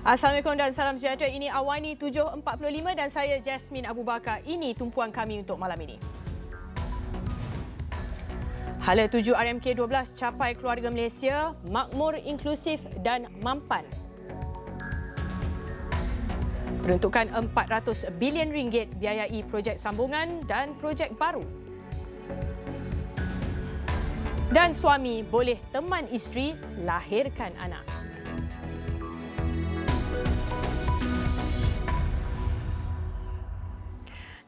Assalamualaikum dan salam sejahtera. Ini Awani 7.45 dan saya Jasmine Abu Bakar. Ini tumpuan kami untuk malam ini. Hala 7 RMK 12 capai keluarga Malaysia, makmur, inklusif dan mampan. Peruntukan RM400 bilion biayai projek sambungan dan projek baru. Dan suami boleh teman isteri lahirkan anak.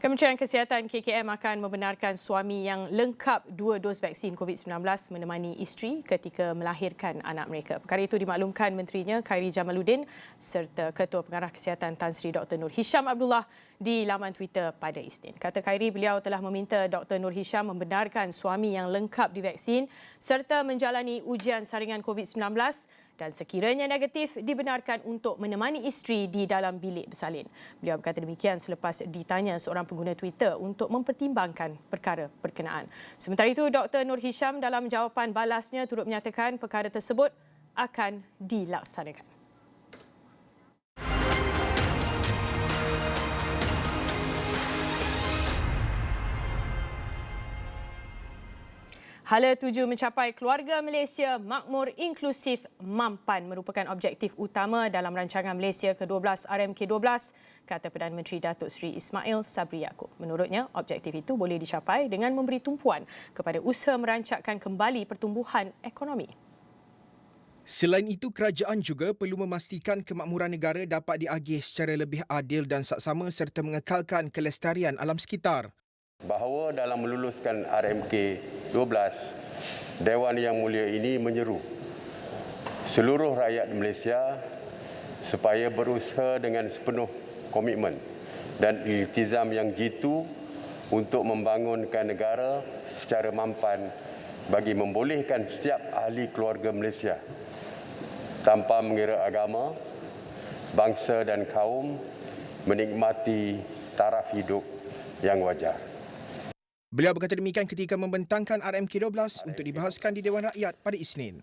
Kementerian Kesihatan KKM akan membenarkan suami yang lengkap 2 dos vaksin COVID-19 menemani isteri ketika melahirkan anak mereka. Perkara itu dimaklumkan Menterinya Khairy Jamaluddin serta Ketua Pengarah Kesihatan Tan Sri Dr. Nur Hisham Abdullah di laman Twitter pada Isnin. Kata Khairy, beliau telah meminta Dr. Nur Hisham membenarkan suami yang lengkap divaksin serta menjalani ujian saringan COVID-19 dan sekiranya negatif dibenarkan untuk menemani isteri di dalam bilik bersalin. Beliau berkata demikian selepas ditanya seorang pengguna Twitter untuk mempertimbangkan perkara berkenaan. Sementara itu, Dr. Nur Hisham dalam jawapan balasnya turut menyatakan perkara tersebut akan dilaksanakan. Hala 7 mencapai keluarga Malaysia makmur, inklusif, mampan merupakan objektif utama dalam rancangan Malaysia ke-12 RMK12, kata Perdana Menteri Datuk Seri Ismail Sabri Yaakob. Menurutnya, objektif itu boleh dicapai dengan memberi tumpuan kepada usaha merancakkan kembali pertumbuhan ekonomi. Selain itu, kerajaan juga perlu memastikan kemakmuran negara dapat diagih secara lebih adil dan saksama serta mengekalkan kelestarian alam sekitar. Bahawa dalam meluluskan RMK 12, Dewan Yang Mulia ini menyeru seluruh rakyat Malaysia supaya berusaha dengan sepenuh komitmen dan iltizam yang jitu untuk membangunkan negara secara mampan bagi membolehkan setiap ahli keluarga Malaysia tanpa mengira agama, bangsa dan kaum menikmati taraf hidup yang wajar. Beliau berkata demikian ketika membentangkan RMK12 untuk dibahaskan di Dewan Rakyat pada Isnin.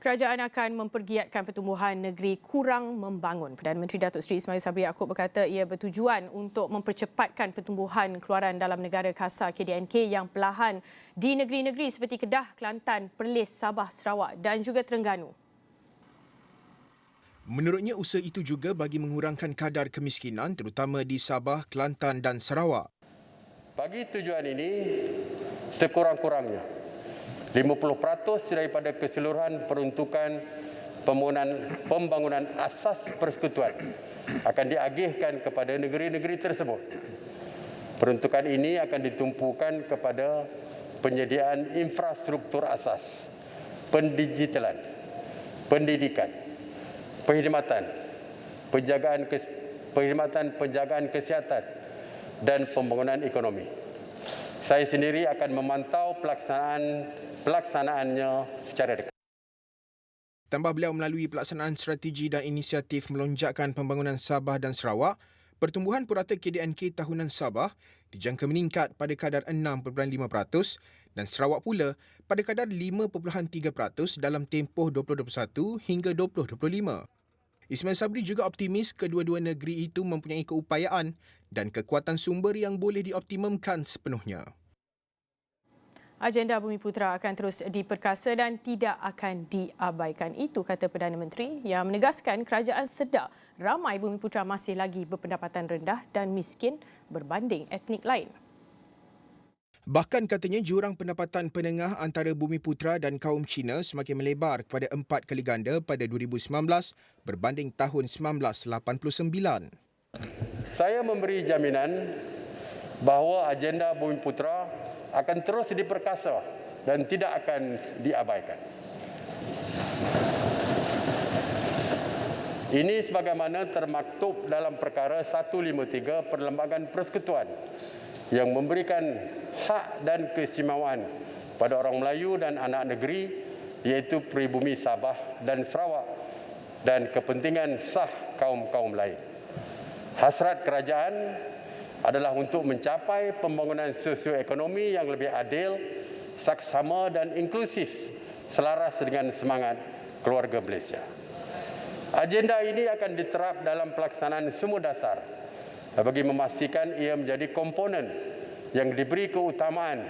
Kerajaan akan mempergiatkan pertumbuhan negeri kurang membangun. Perdana Menteri Datuk Seri Ismail Sabri Yaakob berkata ia bertujuan untuk mempercepatkan pertumbuhan keluaran dalam negara kasar KDNK yang perlahan di negeri-negeri seperti Kedah, Kelantan, Perlis, Sabah, Sarawak dan juga Terengganu. Menurutnya, usaha itu juga bagi mengurangkan kadar kemiskinan terutama di Sabah, Kelantan dan Sarawak. Bagi tujuan ini, sekurang-kurangnya 50% daripada keseluruhan peruntukan pembangunan asas persekutuan akan diagihkan kepada negeri-negeri tersebut. Peruntukan ini akan ditumpukan kepada penyediaan infrastruktur asas, pendigitalan, pendidikan, perkhidmatan penjagaan kesihatan dan pembangunan ekonomi. Saya sendiri akan memantau pelaksanaannya secara dekat. Tambah beliau, melalui pelaksanaan strategi dan inisiatif melonjakkan pembangunan Sabah dan Sarawak, pertumbuhan purata KDNK tahunan Sabah dijangka meningkat pada kadar 6.5% dan Sarawak pula pada kadar 5.3% dalam tempoh 2021 hingga 2025. Ismail Sabri juga optimis kedua-dua negeri itu mempunyai keupayaan dan kekuatan sumber yang boleh dioptimumkan sepenuhnya. Agenda Bumiputera akan terus diperkasa dan tidak akan diabaikan. Itu kata Perdana Menteri yang menegaskan kerajaan sedar ramai Bumiputera masih lagi berpendapatan rendah dan miskin berbanding etnik lain. Bahkan katanya jurang pendapatan penengah antara Bumiputera dan kaum Cina semakin melebar kepada 4 kali ganda pada 2019 berbanding tahun 1989. Saya memberi jaminan bahawa agenda Bumiputera akan terus diperkasa dan tidak akan diabaikan. Ini sebagaimana termaktub dalam perkara 153 Perlembagaan Persekutuan yang memberikan hak dan keistimewaan pada orang Melayu dan anak negeri iaitu peribumi Sabah dan Sarawak dan kepentingan sah kaum-kaum lain. Hasrat kerajaan adalah untuk mencapai pembangunan sosioekonomi yang lebih adil, saksama dan inklusif selaras dengan semangat keluarga Malaysia. Agenda ini akan diterap dalam pelaksanaan semua dasar bagi memastikan ia menjadi komponen yang diberi keutamaan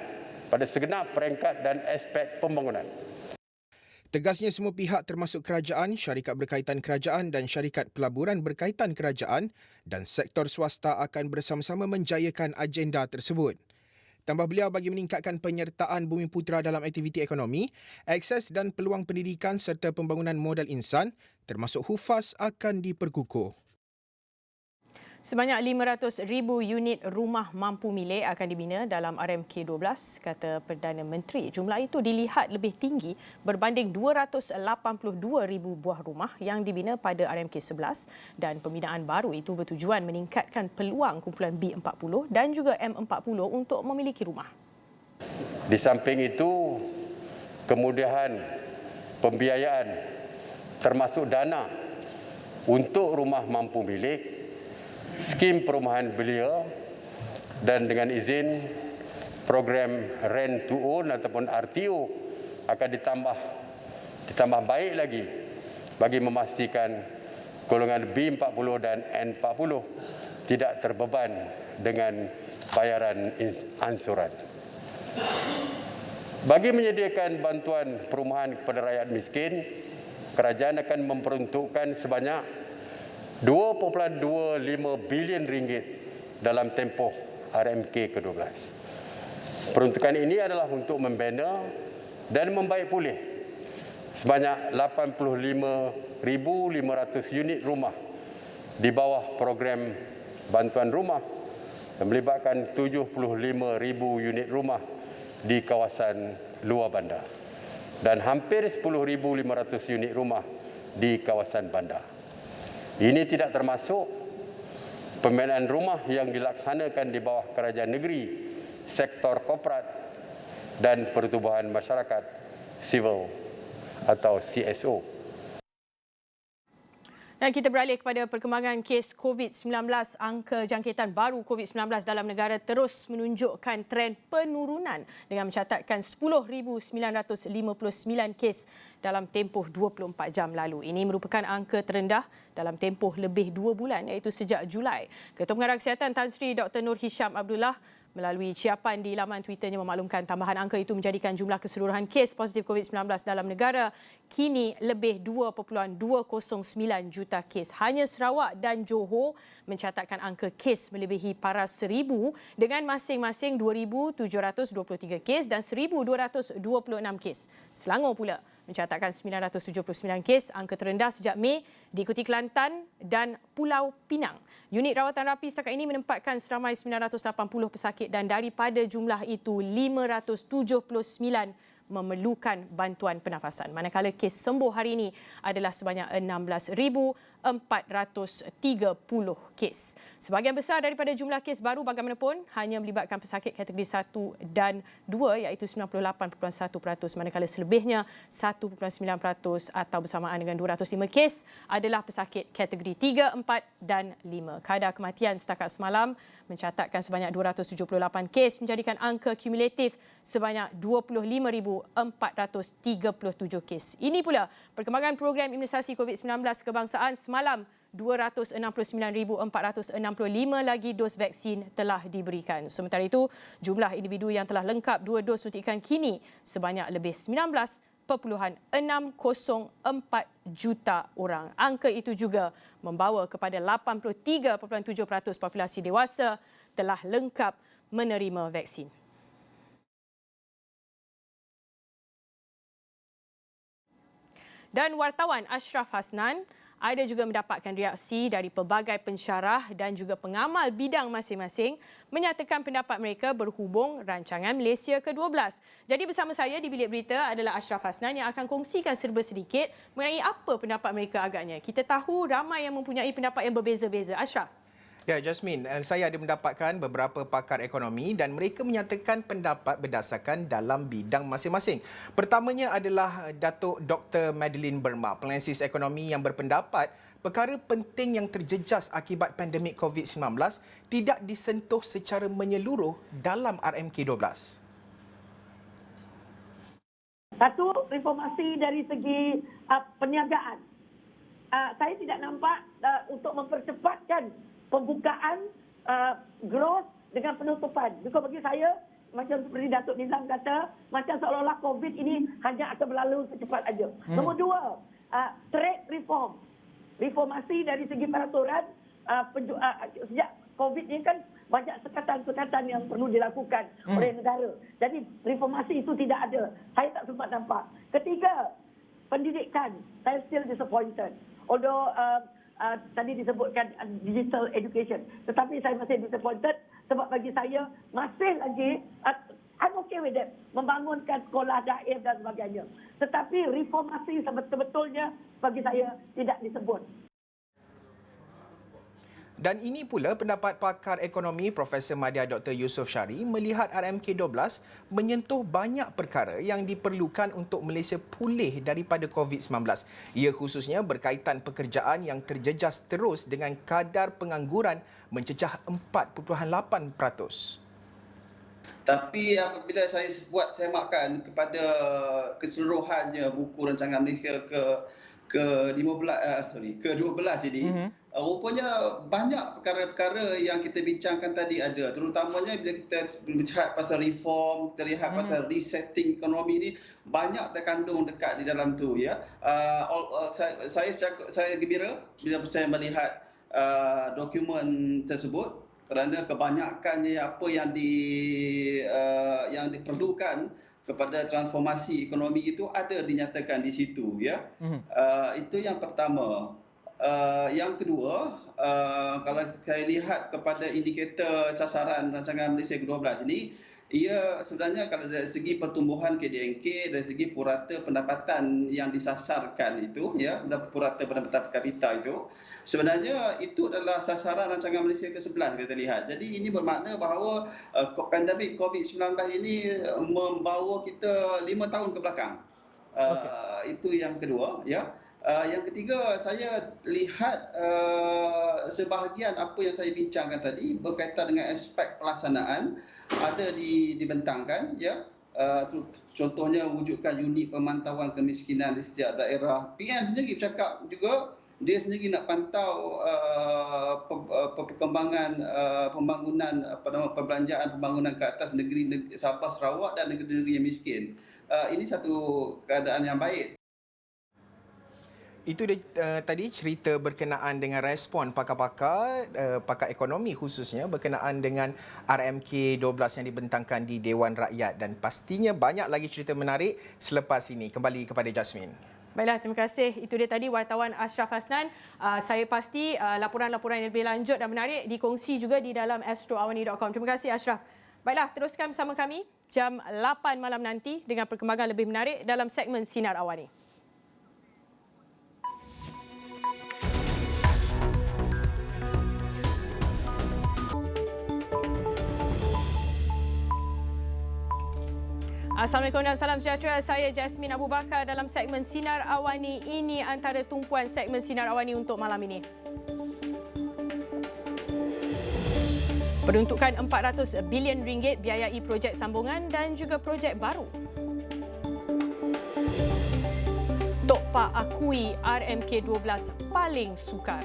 pada segenap peringkat dan aspek pembangunan. Tegasnya semua pihak termasuk kerajaan, syarikat berkaitan kerajaan dan syarikat pelaburan berkaitan kerajaan dan sektor swasta akan bersama-sama menjayakan agenda tersebut. Tambah beliau, bagi meningkatkan penyertaan Bumi Putera dalam aktiviti ekonomi, akses dan peluang pendidikan serta pembangunan modal insan termasuk HUFAS akan diperkukuh. Sebanyak 500,000 unit rumah mampu milik akan dibina dalam RMK12, kata Perdana Menteri. Jumlah itu dilihat lebih tinggi berbanding 282,000 buah rumah yang dibina pada RMK11 dan pembinaan baru itu bertujuan meningkatkan peluang kumpulan B40 dan juga M40 untuk memiliki rumah. Di samping itu, kemudahan pembiayaan termasuk dana untuk rumah mampu milik, skim perumahan belia dan dengan izin program Rent to Own ataupun RTO akan ditambah baik lagi bagi memastikan golongan B40 dan N40 tidak terbeban dengan bayaran ansuran. Bagi menyediakan bantuan perumahan kepada rakyat miskin, kerajaan akan memperuntukkan sebanyak RM2.25 bilion dalam tempoh RMK ke-12. Peruntukan ini adalah untuk membina dan membaik pulih sebanyak 85,500 unit rumah di bawah program bantuan rumah yang melibatkan 75,000 unit rumah di kawasan luar bandar dan hampir 10,500 unit rumah di kawasan bandar. Ini tidak termasuk pembinaan rumah yang dilaksanakan di bawah kerajaan negeri, sektor korporat dan pertubuhan masyarakat sivil atau CSO. Dan kita beralih kepada perkembangan kes COVID-19. Angka jangkitan baru COVID-19 dalam negara terus menunjukkan tren penurunan dengan mencatatkan 10,959 kes dalam tempoh 24 jam lalu. Ini merupakan angka terendah dalam tempoh lebih 2 bulan iaitu sejak Julai. Ketua Pengarah Kesihatan Tan Sri Dr. Nur Hisham Abdullah melalui ciapan di laman Twitternya memaklumkan tambahan angka itu menjadikan jumlah keseluruhan kes positif COVID-19 dalam negara kini lebih 2.209 juta kes. Hanya Sarawak dan Johor mencatatkan angka kes melebihi paras 1,000 dengan masing-masing 2,723 kes dan 1,226 kes. Selangor pula mencatatkan 979 kes, angka terendah sejak Mei, diikuti Kelantan dan Pulau Pinang. Unit rawatan rapi setakat ini menempatkan seramai 980 pesakit dan daripada jumlah itu 579 memerlukan bantuan pernafasan. Manakala kes sembuh hari ini adalah sebanyak 16,430 kes. Sebahagian besar daripada jumlah kes baru bagaimanapun hanya melibatkan pesakit kategori 1 dan 2 iaitu 98.1%, manakala selebihnya 1.9% atau bersamaan dengan 205 kes adalah pesakit kategori 3, 4 dan 5. Kadar kematian setakat semalam mencatatkan sebanyak 278 kes menjadikan angka kumulatif sebanyak 25,437 kes. Ini pula perkembangan program imunisasi COVID-19 kebangsaan semalam. 269,465 lagi dos vaksin telah diberikan. Sementara itu, jumlah individu yang telah lengkap 2 dos suntikan kini sebanyak lebih 19,604 juta orang. Angka itu juga membawa kepada 83.7% populasi dewasa telah lengkap menerima vaksin. Dan wartawan Ashraf Hasnan ada juga mendapatkan reaksi dari pelbagai pensyarah dan juga pengamal bidang masing-masing menyatakan pendapat mereka berhubung rancangan Malaysia ke-12. Jadi bersama saya di Bilik Berita adalah Ashraf Hasnan yang akan kongsikan serba sedikit mengenai apa pendapat mereka agaknya. Kita tahu ramai yang mempunyai pendapat yang berbeza-beza. Ashraf. Ya, Jasmine, saya ada mendapatkan beberapa pakar ekonomi dan mereka menyatakan pendapat berdasarkan dalam bidang masing-masing. Pertamanya adalah Datuk Dr. Madeline Burma, penganalisis ekonomi yang berpendapat perkara penting yang terjejas akibat pandemik COVID-19 tidak disentuh secara menyeluruh dalam RMK12. Satu, reformasi dari segi perniagaan. saya tidak nampak untuk mempercepatkan pembukaan growth dengan penutupan. Because bagi saya, macam seperti Datuk Nizam kata, macam seolah-olah COVID ini hanya akan berlalu secepat saja. Nombor dua, trade reform. Reformasi dari segi peraturan, sejak COVID ini kan banyak sekatan-sekatan yang perlu dilakukan oleh negara. Jadi reformasi itu tidak ada. Saya tak sempat nampak. Ketiga, pendidikan. Saya still disappointed. Although tadi disebutkan digital education. Tetapi saya masih disappointed sebab bagi saya masih lagi, I'm okay with that, membangunkan sekolah daif dan sebagainya. Tetapi reformasi sebetul-betulnya bagi saya tidak disebut. Dan ini pula pendapat pakar ekonomi Profesor Madya Dr. Yusof Syari melihat RMK12 menyentuh banyak perkara yang diperlukan untuk Malaysia pulih daripada COVID-19. Ia khususnya berkaitan pekerjaan yang terjejas terus dengan kadar pengangguran mencecah 4.8%. Tapi apabila saya buat semakan kepada keseluruhannya buku rancangan Malaysia ke-12 ini, rupanya banyak perkara-perkara yang kita bincangkan tadi ada, terutamanya bila kita bercakap pasal reform, kita lihat pasal resetting ekonomi ini, banyak terkandung dekat di dalam tu, ya. Saya gembira bila saya melihat dokumen tersebut, kerana kebanyakannya apa yang diperlukan kepada transformasi ekonomi itu ada dinyatakan di situ, ya. Itu yang pertama. Yang kedua, kalau saya lihat kepada indikator sasaran rancangan Malaysia ke-12 ini, ia sebenarnya kalau dari segi pertumbuhan KDNK, dari segi purata pendapatan yang disasarkan itu, ya, purata pendapatan per kapita itu, sebenarnya itu adalah sasaran rancangan Malaysia ke-11 kita lihat. Jadi ini bermakna bahawa pandemik COVID-19 ini membawa kita 5 tahun ke belakang. Itu yang kedua, ya. Yang ketiga, saya lihat sebahagian apa yang saya bincangkan tadi berkaitan dengan aspek pelaksanaan ada dibentangkan, ya. Contohnya wujudkan unit pemantauan kemiskinan di setiap daerah. PM sendiri bercakap juga dia sendiri nak pantau perkembangan pembangunan perbelanjaan pembangunan ke atas negeri Sabah, Sarawak dan negeri-negeri yang miskin. Ini satu keadaan yang baik. Itu tadi cerita berkenaan dengan respon pakar-pakar, pakar ekonomi khususnya berkenaan dengan RMK12 yang dibentangkan di Dewan Rakyat, dan pastinya banyak lagi cerita menarik selepas ini. Kembali kepada Jasmine. Baiklah, terima kasih. Itu dia tadi wartawan Ashraf Hasnan. Saya pasti laporan-laporan yang lebih lanjut dan menarik dikongsi juga di dalam astroawani.com. Terima kasih Ashraf. Baiklah, teruskan bersama kami jam 8 malam nanti dengan perkembangan lebih menarik dalam segmen Sinar Awani. Assalamualaikum dan salam sejahtera. Saya Jasmine Abu Bakar dalam segmen Sinar Awani. Ini antara tumpuan segmen Sinar Awani untuk malam ini. Peruntukan RM400 bilion biayai projek sambungan dan juga projek baru. Tok Pak akui RMK12 paling sukar.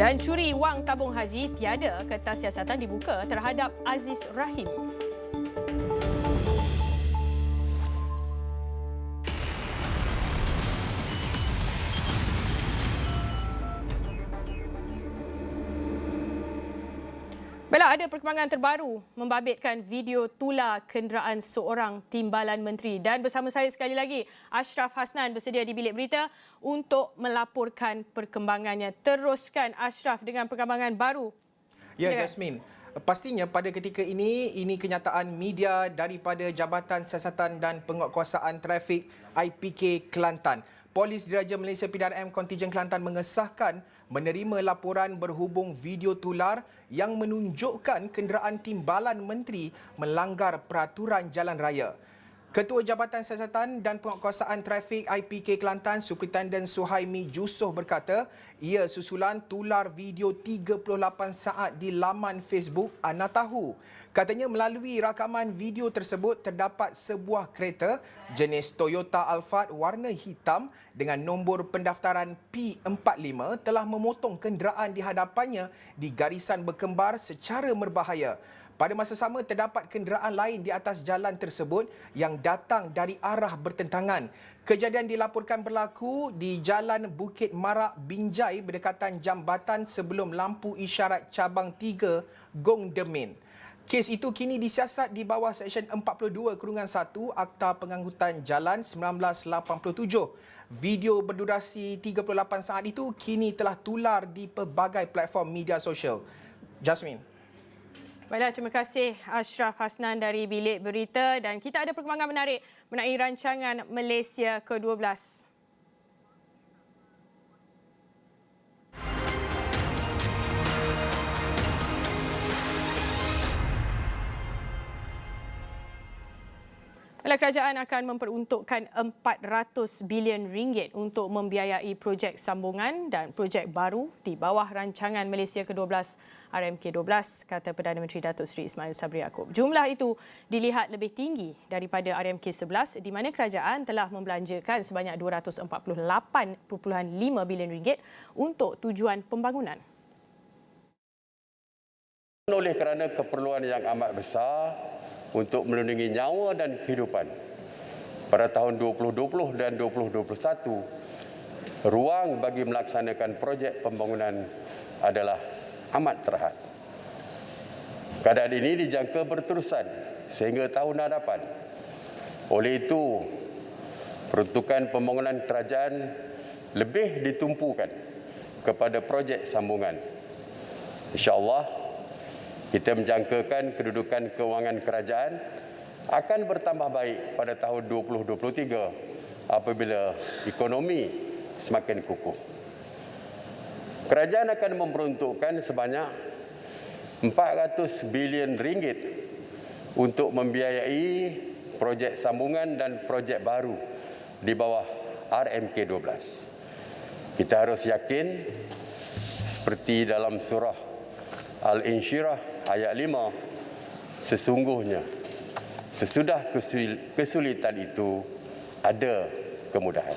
Dan curi wang tabung haji tiada, kertas siasatan dibuka terhadap Aziz Rahim. Baiklah, ada perkembangan terbaru membabitkan video tular kenderaan seorang timbalan menteri. Dan bersama saya sekali lagi, Ashraf Hasnan bersedia di bilik berita untuk melaporkan perkembangannya. Teruskan Ashraf dengan perkembangan baru. Ya, Jasmine. Pastinya pada ketika ini kenyataan media daripada Jabatan Siasatan dan Penguatkuasaan Trafik IPK Kelantan. Polis Diraja Malaysia PDRM Kontijen Kelantan mengesahkan menerima laporan berhubung video tular yang menunjukkan kenderaan timbalan menteri melanggar peraturan jalan raya. Ketua Jabatan Siasatan dan Penguatkuasaan Trafik IPK Kelantan, Superintendent Suhaimi Jusoh berkata, ia susulan tular video 38 saat di laman Facebook Ana Tahu. Katanya melalui rakaman video tersebut terdapat sebuah kereta jenis Toyota Alphard warna hitam dengan nombor pendaftaran P45 telah memotong kenderaan di hadapannya di garisan berkembar secara berbahaya. Pada masa sama, terdapat kenderaan lain di atas jalan tersebut yang datang dari arah bertentangan. Kejadian dilaporkan berlaku di Jalan Bukit Marak Binjai berdekatan jambatan sebelum lampu isyarat cabang 3 Gong Demin. Kes itu kini disiasat di bawah Seksyen 42/1 Akta Pengangkutan Jalan 1987. Video berdurasi 38 saat itu kini telah tular di pelbagai platform media sosial. Jasmine. Baiklah, terima kasih Ashraf Hasnan dari Bilik Berita, dan kita ada perkembangan menarik mengenai rancangan Malaysia ke-12. Kerajaan akan memperuntukkan 400 bilion ringgit untuk membiayai projek sambungan dan projek baru di bawah rancangan Malaysia ke-12 RMK-12, kata Perdana Menteri Datuk Seri Ismail Sabri Yaakob. Jumlah itu dilihat lebih tinggi daripada RMK-11 di mana kerajaan telah membelanjakan sebanyak 248.5 bilion ringgit untuk tujuan pembangunan. Oleh kerana keperluan yang amat besar untuk melindungi nyawa dan kehidupan pada tahun 2020 dan 2021, ruang bagi melaksanakan projek pembangunan adalah amat terhad. Keadaan ini dijangka berterusan sehingga tahun hadapan. Oleh itu, peruntukan pembangunan kerajaan lebih ditumpukan kepada projek sambungan. InsyaAllah, kita menjangkakan kedudukan kewangan kerajaan akan bertambah baik pada tahun 2023 apabila ekonomi semakin kukuh. Kerajaan akan memperuntukkan sebanyak 400 bilion ringgit untuk membiayai projek sambungan dan projek baru di bawah RMK-12. Kita harus yakin seperti dalam surah Al-Insyirah ayat 5, sesungguhnya sesudah kesulitan itu ada kemudahan.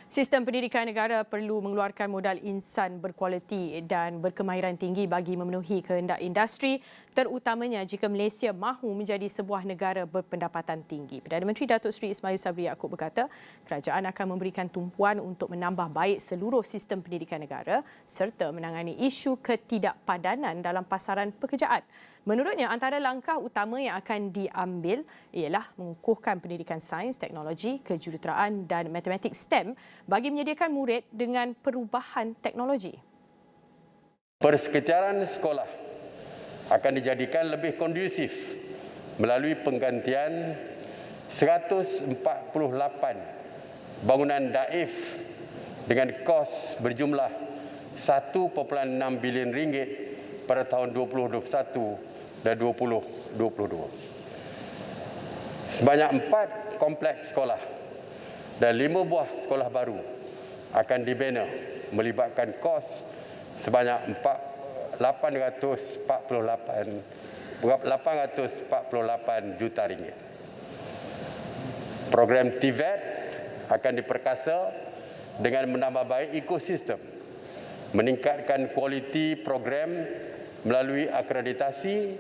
Sistem pendidikan negara perlu mengeluarkan modal insan berkualiti dan berkemahiran tinggi bagi memenuhi kehendak industri, terutamanya jika Malaysia mahu menjadi sebuah negara berpendapatan tinggi. Perdana Menteri Datuk Seri Ismail Sabri Yaakob berkata, kerajaan akan memberikan tumpuan untuk menambah baik seluruh sistem pendidikan negara serta menangani isu ketidakpadanan dalam pasaran pekerjaan. Menurutnya, antara langkah utama yang akan diambil ialah mengukuhkan pendidikan sains, teknologi, kejuruteraan dan matematik STEM bagi menyediakan murid dengan perubahan teknologi. Persekitaran sekolah akan dijadikan lebih kondusif melalui penggantian 148 bangunan daif dengan kos berjumlah 1.6 bilion ringgit pada tahun 2021 dan 2022. Sebanyak 4 kompleks sekolah dan 5 buah sekolah baru akan dibina melibatkan kos sebanyak 848 juta ringgit. Program TVET akan diperkasa dengan menambah baik ekosistem, meningkatkan kualiti program melalui akreditasi,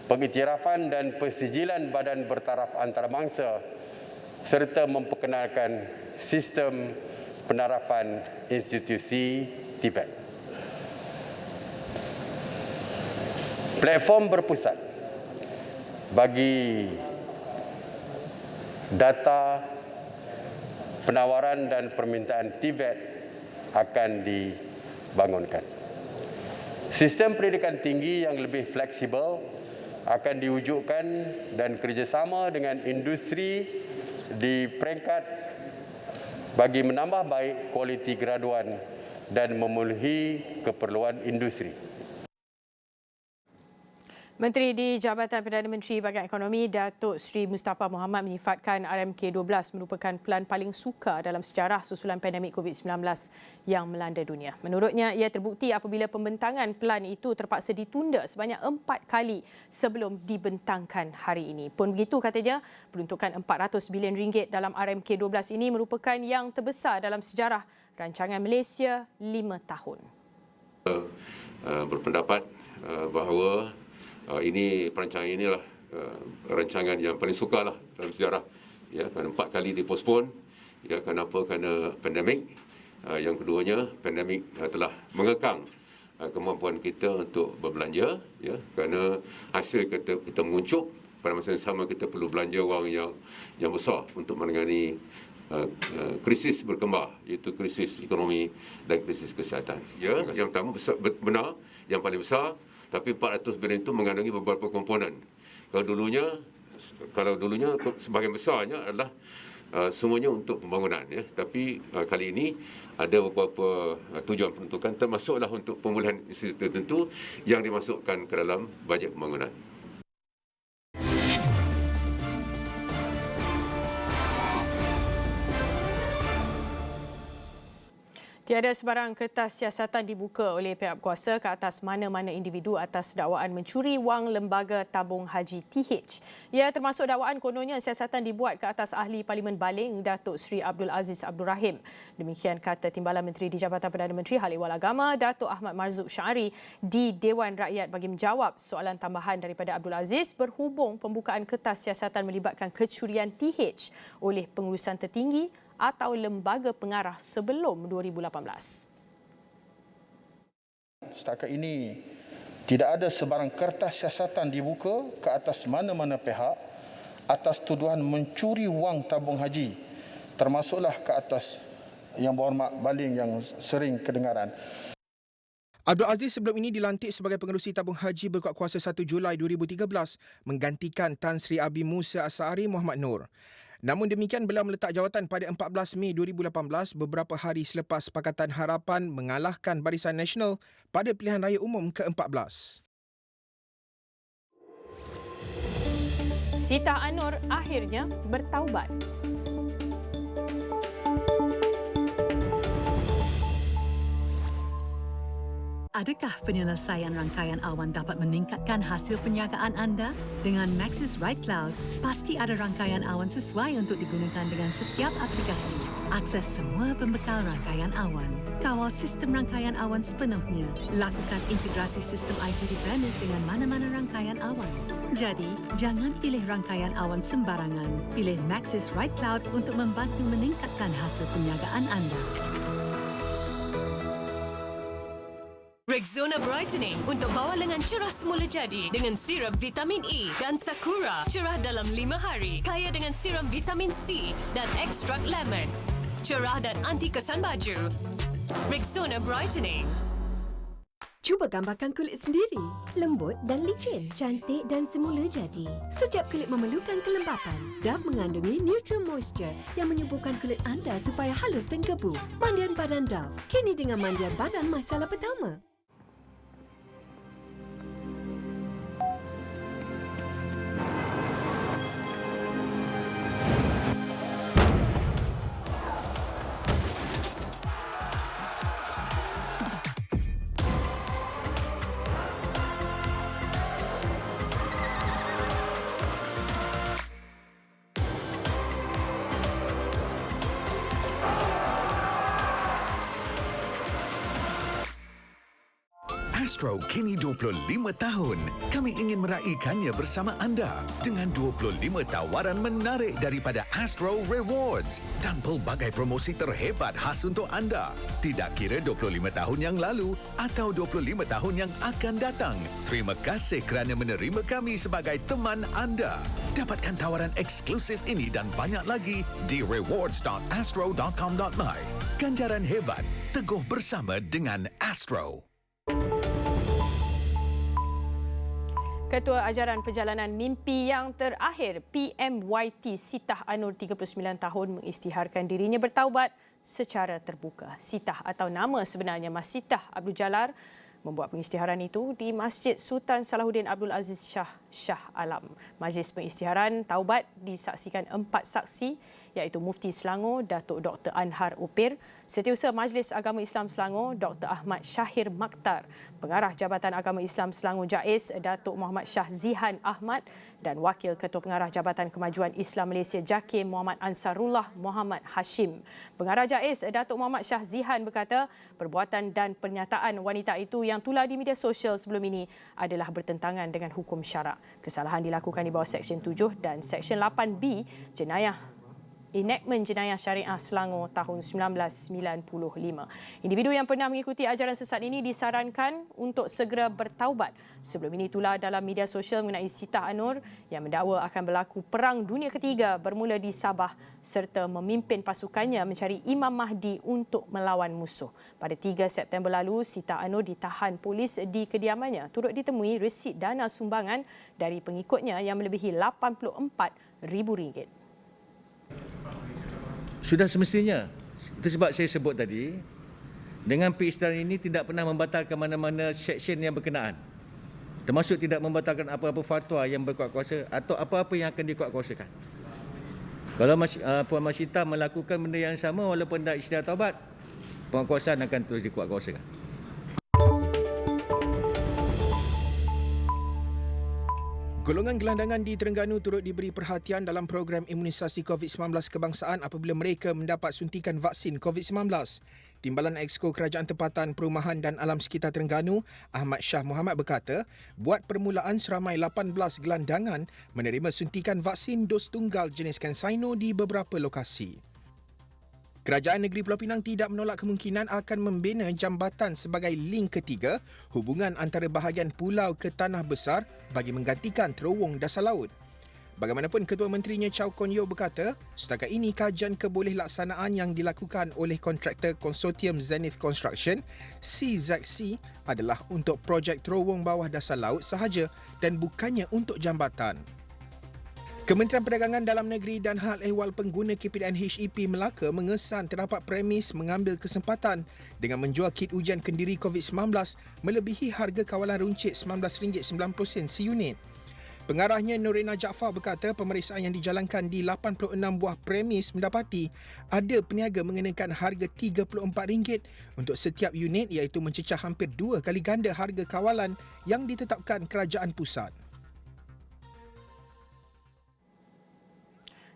pengiktirafan dan persijilan badan bertaraf antarabangsa serta memperkenalkan sistem penerapan institusi TVET. Platform berpusat bagi data penawaran dan permintaan TVET akan dibangunkan. Sistem pendidikan tinggi yang lebih fleksibel akan diwujudkan dan kerjasama dengan industri di peringkat bagi menambah baik kualiti graduan dan memenuhi keperluan industri. Menteri di Jabatan Perdana Menteri Bahagian Ekonomi Datuk Seri Mustafa Mohamed menyifatkan RMK12 merupakan pelan paling sukar dalam sejarah susulan pandemik COVID-19 yang melanda dunia. Menurutnya, ia terbukti apabila pembentangan pelan itu terpaksa ditunda sebanyak 4 kali sebelum dibentangkan hari ini. Pun begitu, katanya, peruntukan RM400 bilion dalam RMK12 ini merupakan yang terbesar dalam sejarah rancangan Malaysia 5 tahun. Berpendapat bahawa perancangan inilah rancangan yang paling sukar lah dalam sejarah, ya, kerana 4 kali dipospon, ya, kenapa? Kerana pandemik. Yang keduanya, pandemik telah mengekang kemampuan kita untuk berbelanja, ya, kerana hasil kita menguncup, pada masa yang sama kita perlu belanja wang yang besar untuk menangani krisis berkembang, iaitu krisis ekonomi dan krisis kesihatan. Ya, yang pertama benar, yang paling besar. Tapi 400 bilion itu mengandungi beberapa komponen. Kalau dulunya sebahagian besarnya adalah semuanya untuk pembangunan, ya. Tapi kali ini ada beberapa tujuan peruntukan, termasuklah untuk pemulihan institusi tertentu yang dimasukkan ke dalam bajet pembangunan. Tiada sebarang kertas siasatan dibuka oleh pihak kuasa ke atas mana-mana individu atas dakwaan mencuri wang Lembaga Tabung Haji TH. Ia termasuk dakwaan kononnya siasatan dibuat ke atas Ahli Parlimen Baling Datuk Seri Abdul Aziz Abdul Rahim. Demikian kata Timbalan Menteri di Jabatan Perdana Menteri Hal Ehwal Agama Datuk Ahmad Marzuq Syari di Dewan Rakyat bagi menjawab soalan tambahan daripada Abdul Aziz berhubung pembukaan kertas siasatan melibatkan kecurian TH oleh pengurusan tertinggi atau lembaga pengarah sebelum 2018. Setakat ini, tidak ada sebarang kertas siasatan dibuka ke atas mana-mana pihak atas tuduhan mencuri wang tabung haji, termasuklah ke atas Yang Berhormat Baling yang sering kedengaran. Abdul Aziz sebelum ini dilantik sebagai pengerusi tabung haji berkuat kuasa 1 Julai 2013 menggantikan Tan Sri Abi Musa Asari Muhammad Noor. Namun demikian, beliau meletak jawatan pada 14 Mei 2018 beberapa hari selepas Pakatan Harapan mengalahkan Barisan Nasional pada pilihan raya umum ke-14. Sitah Anur akhirnya bertaubat. Adakah penyelesaian rangkaian awan dapat meningkatkan hasil penjagaan anda? Dengan Maxis Right Cloud, pasti ada rangkaian awan sesuai untuk digunakan dengan setiap aplikasi. Akses semua pembekal rangkaian awan. Kawal sistem rangkaian awan sepenuhnya. Lakukan integrasi sistem IT di-premise dengan mana-mana rangkaian awan. Jadi, jangan pilih rangkaian awan sembarangan. Pilih Maxis Right Cloud untuk membantu meningkatkan hasil penjagaan anda. Rexona Brightening untuk bawah lengan cerah semula jadi dengan sirup vitamin E dan Sakura. Cerah dalam 5 hari. Kaya dengan siram vitamin C dan ekstrak lemon. Cerah dan anti kesan baju. Rexona Brightening. Cuba gambarkan kulit sendiri. Lembut dan licin, cantik dan semula jadi. Setiap kulit memerlukan kelembapan. Dove mengandungi Neutral Moisture yang menyuburkan kulit anda supaya halus dan gebu. Mandian badan Dove. Kini dengan mandian badan masalah pertama. Astro kini 25 tahun. Kami ingin meraihkannya bersama anda dengan 25 tawaran menarik daripada Astro Rewards dan pelbagai promosi terhebat khas untuk anda. Tidak kira 25 tahun yang lalu atau 25 tahun yang akan datang. Terima kasih kerana menerima kami sebagai teman anda. Dapatkan tawaran eksklusif ini dan banyak lagi di rewards.astro.com.my. Ganjaran hebat, teguh bersama dengan Astro. Ketua Ajaran Perjalanan Mimpi yang Terakhir PMYT Sitah Anur 39 tahun mengisytiharkan dirinya bertaubat secara terbuka. Sitah atau nama sebenarnya Mas Sitah Abdul Jalar membuat pengisytiharan itu di Masjid Sultan Salahuddin Abdul Aziz Shah Alam. Majlis pengisytiharan taubat disaksikan 4 saksi iaitu Mufti Selangor Datuk Dr. Anhar Upir, Setiausaha Majlis Agama Islam Selangor Dr. Ahmad Syahir Makhtar, Pengarah Jabatan Agama Islam Selangor JAIS Datuk Muhammad Shah Zihan Ahmad dan Wakil Ketua Pengarah Jabatan Kemajuan Islam Malaysia JAKIM Muhammad Ansarullah Muhammad Hashim. Pengarah JAIS Datuk Muhammad Shah Zihan berkata perbuatan dan pernyataan wanita itu yang tular di media sosial sebelum ini adalah bertentangan dengan hukum syarak. Kesalahan dilakukan di bawah Seksyen 7 dan Seksyen 8B Jenayah Enactment Jenayah Syariah Selangor tahun 1995. Individu yang pernah mengikuti ajaran sesat ini disarankan untuk segera bertaubat. Sebelum ini tular dalam media sosial mengenai Siti Anur yang mendakwa akan berlaku Perang Dunia Ketiga bermula di Sabah serta memimpin pasukannya mencari Imam Mahdi untuk melawan musuh. Pada 3 September lalu, Siti Anur ditahan polis di kediamannya turut ditemui resit dana sumbangan dari pengikutnya yang melebihi RM84,000. Sudah semestinya, itu sebab saya sebut tadi, dengan pengisytiharan ini tidak pernah membatalkan mana-mana seksyen yang berkenaan. Termasuk tidak membatalkan apa-apa fatwa yang berkuat kuasa atau apa-apa yang akan dikuat kuasakan. Kalau Puan Masyita melakukan benda yang sama walaupun dah isytihar taubat, penguatkuasaan akan terus dikuat kuasakan. Golongan gelandangan di Terengganu turut diberi perhatian dalam program imunisasi COVID-19 kebangsaan apabila mereka mendapat suntikan vaksin COVID-19. Timbalan Exco Kerajaan Tempatan Perumahan dan Alam Sekitar Terengganu, Ahmad Shah Muhammad berkata, buat permulaan seramai 18 gelandangan menerima suntikan vaksin dos tunggal jenis CanSino di beberapa lokasi. Kerajaan Negeri Pulau Pinang tidak menolak kemungkinan akan membina jambatan sebagai link ketiga hubungan antara bahagian pulau ke tanah besar bagi menggantikan terowong dasar laut. Bagaimanapun, Ketua Menterinya Chow Kon Yeow berkata, setakat ini kajian kebolehilaksanaan yang dilakukan oleh kontraktor konsortium Zenith Construction, CZC, adalah untuk projek terowong bawah dasar laut sahaja dan bukannya untuk jambatan. Kementerian Perdagangan Dalam Negeri dan Hal Ehwal Pengguna KPDN HEP Melaka mengesan terdapat premis mengambil kesempatan dengan menjual kit ujian kendiri COVID-19 melebihi harga kawalan runcit RM19.90 seunit. Pengarahnya Norina Jaafar berkata pemeriksaan yang dijalankan di 86 buah premis mendapati ada peniaga mengenakan harga RM34 untuk setiap unit iaitu mencecah hampir 2 kali ganda harga kawalan yang ditetapkan kerajaan pusat.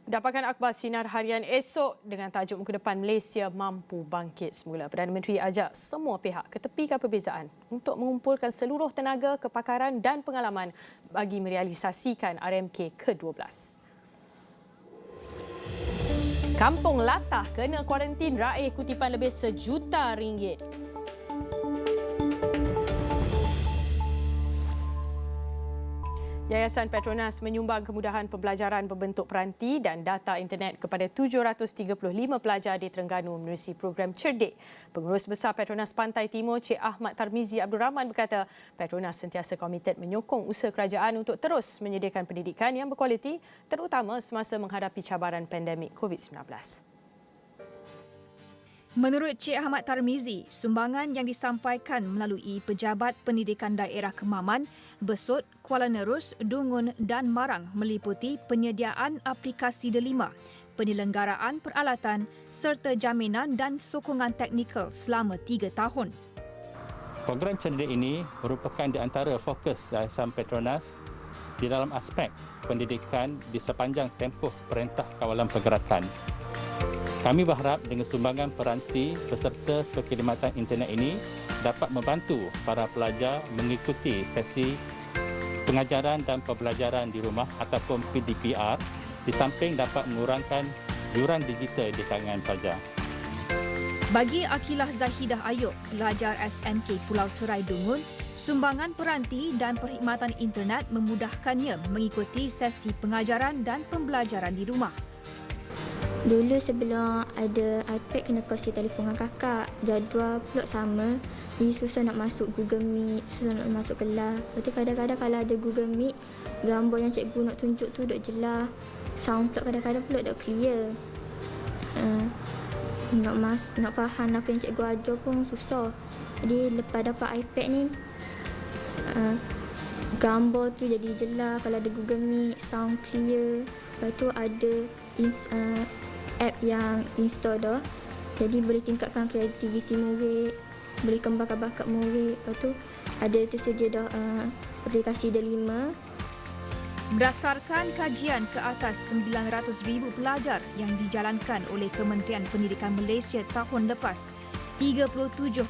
Dapatkan akhbar Sinar Harian esok dengan tajuk Muka Depan Malaysia Mampu Bangkit Semula. Perdana Menteri ajak semua pihak ketepikan perbezaan untuk mengumpulkan seluruh tenaga, kepakaran dan pengalaman bagi merealisasikan RMK ke-12. Kampung Latah kena kuarantin raih kutipan lebih RM1 juta. Yayasan Petronas menyumbang kemudahan pembelajaran berbentuk peranti dan data internet kepada 735 pelajar di Terengganu menerusi program Cerdik. Pengurus Besar Petronas Pantai Timur, Cik Ahmad Tarmizi Abdul Rahman berkata, Petronas sentiasa komited menyokong usaha kerajaan untuk terus menyediakan pendidikan yang berkualiti terutama semasa menghadapi cabaran pandemik COVID-19. Menurut Cik Ahmad Tarmizi, sumbangan yang disampaikan melalui Pejabat Pendidikan Daerah Kemaman, Besut, Kuala Nerus, Dungun dan Marang meliputi penyediaan aplikasi delima, penyelenggaraan peralatan serta jaminan dan sokongan teknikal selama 3 tahun. Program Cerdik ini merupakan di antara fokus Yayasan Petronas di dalam aspek pendidikan di sepanjang tempoh Perintah Kawalan Pergerakan. Kami berharap dengan sumbangan peranti beserta perkhidmatan internet ini dapat membantu para pelajar mengikuti sesi pengajaran dan pembelajaran di rumah ataupun PDPR di samping dapat mengurangkan yuran digital di kalangan pelajar. Bagi Akilah Zahidah Ayub, pelajar SMK Pulau Serai Dungun, sumbangan peranti dan perkhidmatan internet memudahkannya mengikuti sesi pengajaran dan pembelajaran di rumah. Dulu sebelum ada iPad kena kongsi telefon dengan kakak. Jadual pula sama. Jadi susah nak masuk Google Meet, susah nak masuk kelas. Lepas tu kadang-kadang kalau ada Google Meet, gambar yang cikgu nak tunjuk tu tak jelas. Sound pula kadang-kadang pula tak clear. Nak faham apa yang cikgu ajar pun susah. Jadi lepas dapat iPad ni, gambar tu jadi jelas. Kalau ada Google Meet, sound clear. Lepas tu ada app yang install dah. Jadi boleh tingkatkan kreativiti murid, boleh kembangkan bakat murid. Lepas tu ada tersedia dah aplikasi Delima. Berdasarkan kajian ke atas 900,000 pelajar yang dijalankan oleh Kementerian Pendidikan Malaysia tahun lepas, 37%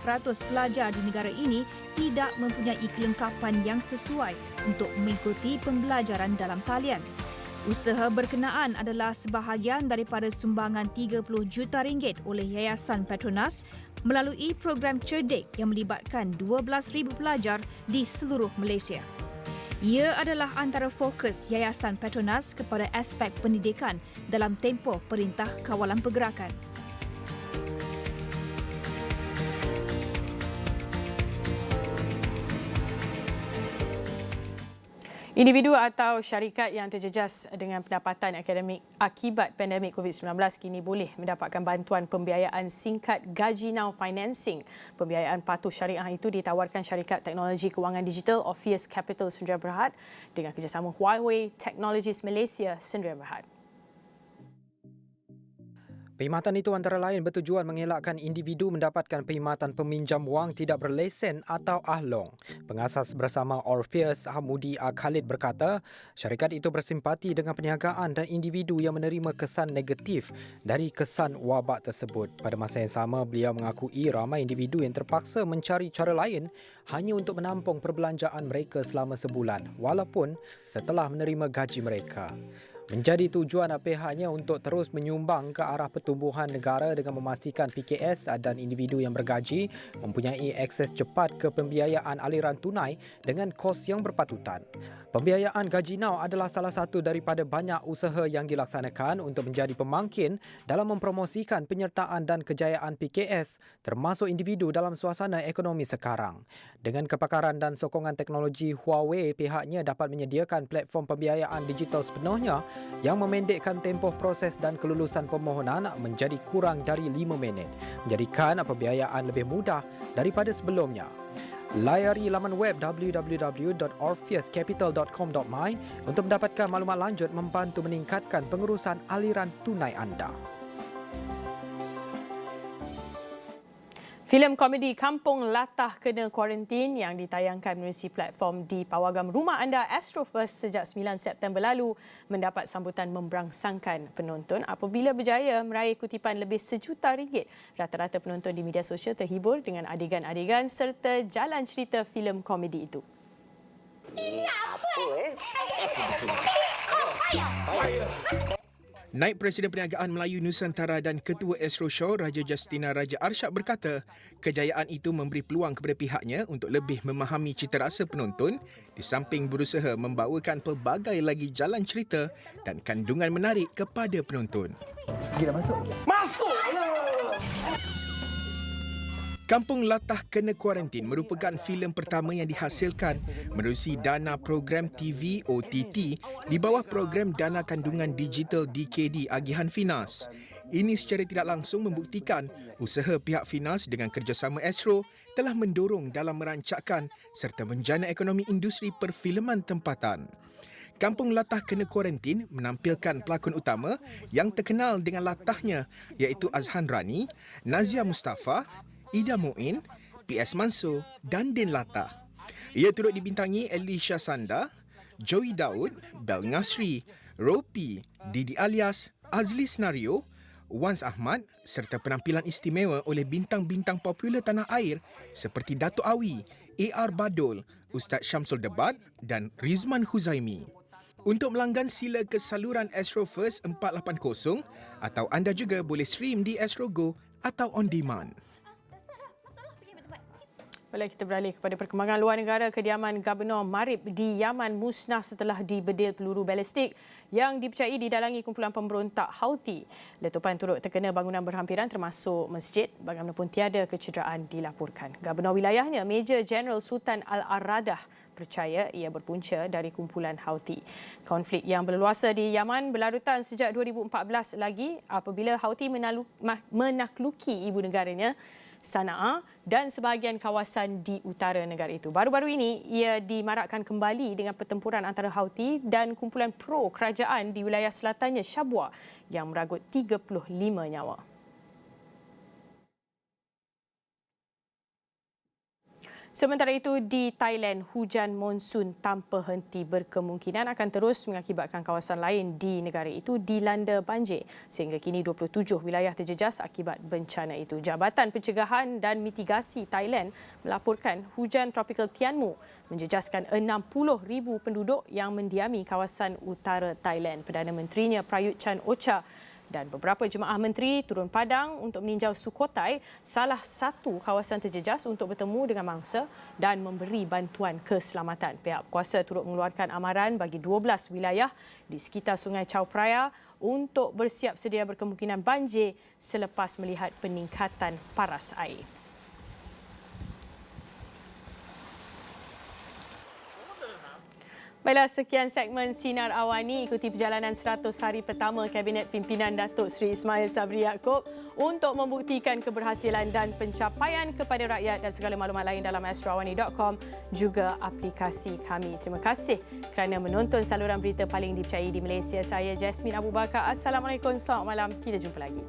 pelajar di negara ini tidak mempunyai kelengkapan yang sesuai untuk mengikuti pembelajaran dalam talian. Usaha berkenaan adalah sebahagian daripada sumbangan 30 juta ringgit oleh Yayasan Petronas melalui program Cerdik yang melibatkan 12,000 pelajar di seluruh Malaysia. Ia adalah antara fokus Yayasan Petronas kepada aspek pendidikan dalam tempoh Perintah Kawalan Pergerakan. Individu atau syarikat yang terjejas dengan pendapatan akademik akibat pandemik COVID-19 kini boleh mendapatkan bantuan pembiayaan singkat Gaji Now Financing. Pembiayaan patuh syariah itu ditawarkan syarikat teknologi kewangan digital Orpheus Capital Sdn Bhd dengan kerjasama Huawei Technologies Malaysia Sdn Bhd. Perkhidmatan itu antara lain bertujuan mengelakkan individu mendapatkan perkhidmatan peminjam wang tidak berlesen atau ahlong. Pengasas bersama Orpheus, Hamudi Khalid berkata, syarikat itu bersimpati dengan perniagaan dan individu yang menerima kesan negatif dari kesan wabak tersebut. Pada masa yang sama, beliau mengakui ramai individu yang terpaksa mencari cara lain hanya untuk menampung perbelanjaan mereka selama sebulan walaupun setelah menerima gaji mereka. Menjadi tujuan pihaknya untuk terus menyumbang ke arah pertumbuhan negara dengan memastikan PKS dan individu yang bergaji mempunyai akses cepat ke pembiayaan aliran tunai dengan kos yang berpatutan. Pembiayaan Gaji Now adalah salah satu daripada banyak usaha yang dilaksanakan untuk menjadi pemangkin dalam mempromosikan penyertaan dan kejayaan PKS termasuk individu dalam suasana ekonomi sekarang. Dengan kepakaran dan sokongan teknologi Huawei, pihaknya dapat menyediakan platform pembiayaan digital sepenuhnya yang memendekkan tempoh proses dan kelulusan permohonan menjadi kurang dari 5 minit, menjadikan pembiayaan lebih mudah daripada sebelumnya. Layari laman web www.orpheuscapital.com.my untuk mendapatkan maklumat lanjut membantu meningkatkan pengurusan aliran tunai anda. Filem komedi Kampung Latah Kena Kuarantin yang ditayangkan menerusi platform di pawagam rumah anda Astro First sejak 9 September lalu mendapat sambutan memberangsangkan penonton apabila berjaya meraih kutipan lebih RM1 juta. Rata-rata penonton di media sosial terhibur dengan adegan-adegan serta jalan cerita filem komedi itu. Ini apa Naib Presiden Perniagaan Melayu Nusantara dan Ketua Astro Show Raja Justina Raja Arsyad berkata, kejayaan itu memberi peluang kepada pihaknya untuk lebih memahami citarasa penonton di samping berusaha membawakan pelbagai lagi jalan cerita dan kandungan menarik kepada penonton. Gila masuk. Masuklah! Kampung Latah Kena Kuarantin merupakan filem pertama yang dihasilkan menerusi dana program TV OTT di bawah program Dana Kandungan Digital DKD Agihan Finas. Ini secara tidak langsung membuktikan usaha pihak Finas dengan kerjasama Astro telah mendorong dalam merancakkan serta menjana ekonomi industri perfilman tempatan. Kampung Latah Kena Kuarantin menampilkan pelakon utama yang terkenal dengan latahnya iaitu Azhan Rani, Nazia Mustafa, Ida Muin, PS Mansur dan Din Latah. Ia turut dibintangi Elisha Sanda, Joey Daud, Bel Ngasri, Ropi, Didi Alias, Azli Senario, Wans Ahmad serta penampilan istimewa oleh bintang-bintang popular tanah air seperti Dato' Awi, AR Badul, Ustaz Syamsul Debat dan Rizman Huzaimi. Untuk melanggan sila ke saluran Astro First 480 atau anda juga boleh stream di Astro Go atau on demand. Baik, kita beralih kepada perkembangan luar negara. Kediaman Gubernur Marib di Yaman musnah setelah dibedil peluru balistik yang dipercayai didalangi kumpulan pemberontak Houthi. Letupan turut terkena bangunan berhampiran termasuk masjid. Bagaimanapun tiada kecederaan dilaporkan. Gubernur wilayahnya, Major General Sultan Al-Aradah, percaya ia berpunca dari kumpulan Houthi. Konflik yang berluasa di Yaman berlarutan sejak 2014 lagi apabila Houthi menakluki ibu negaranya Sana'a dan sebahagian kawasan di utara negara itu. Baru-baru ini, ia dimarakkan kembali dengan pertempuran antara Houthi dan kumpulan pro kerajaan di wilayah selatannya Shabwa yang meragut 35 nyawa. Sementara itu, di Thailand, hujan monsun tanpa henti berkemungkinan akan terus mengakibatkan kawasan lain di negara itu dilanda banjir. Sehingga kini 27 wilayah terjejas akibat bencana itu. Jabatan Pencegahan dan Mitigasi Thailand melaporkan hujan tropikal Tianmu menjejaskan 60,000 penduduk yang mendiami kawasan utara Thailand. Perdana Menterinya Prayut Chan-o-cha dan beberapa jemaah menteri turun padang untuk meninjau Sukhothai, salah satu kawasan terjejas, untuk bertemu dengan mangsa dan memberi bantuan keselamatan. Pihak kuasa turut mengeluarkan amaran bagi 12 wilayah di sekitar Sungai Chao Phraya untuk bersiap sedia berkemungkinan banjir selepas melihat peningkatan paras air. Baiklah, sekian segmen Sinar Awani. Ikuti perjalanan 100 hari pertama Kabinet Pimpinan Datuk Seri Ismail Sabri Yaakob untuk membuktikan keberhasilan dan pencapaian kepada rakyat, dan segala maklumat lain dalam astroawani.com juga aplikasi kami. Terima kasih kerana menonton saluran berita paling dipercayai di Malaysia. Saya Jasmine Abu Bakar. Assalamualaikum, selamat malam. Kita jumpa lagi.